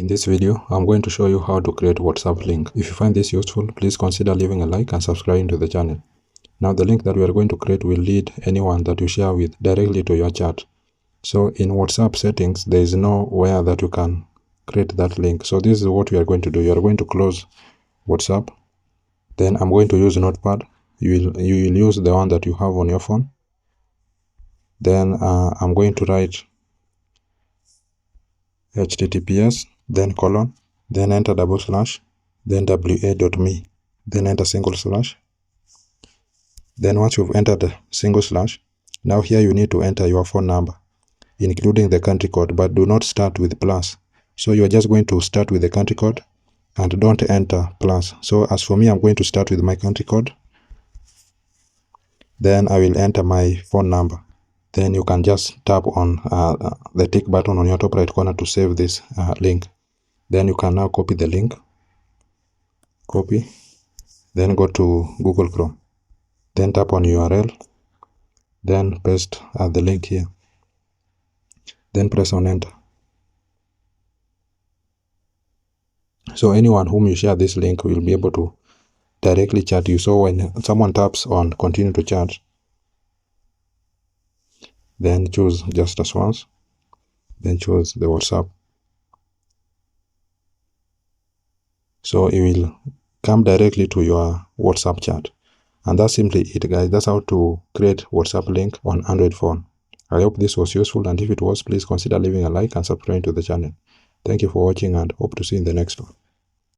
In this video, I'm going to show you how to create WhatsApp link. If you find this useful, please consider leaving a like and subscribing to the channel. Now the link that we are going to create will lead anyone that you share with directly to your chat. So in WhatsApp settings, there is nowhere that you can create that link. So this is what we are going to do. You are going to close WhatsApp. Then I'm going to use Notepad. You will use the one that you have on your phone. Then I'm going to write https, then colon, then enter /, then wa.me, then enter /. Then once you've entered the /, now here you need to enter your phone number, including the country code, but do not start with plus. So you're just going to start with the country code and don't enter plus. So as for me, I'm going to start with my country code. Then I will enter my phone number. Then you can just tap on the tick button on your top right corner to save this link. Then you can now copy the link. Copy. Then go to Google Chrome. Then tap on URL. Then paste the link here. Then press on enter. So anyone whom you share this link will be able to directly chat you. So when someone taps on continue to chat, then choose just as once. Then choose the WhatsApp. So it will come directly to your WhatsApp chat. And that's simply it, guys. That's how to create WhatsApp link on Android phone. I hope this was useful, and if it was, please consider leaving a like and subscribing to the channel. Thank you for watching and hope to see you in the next one.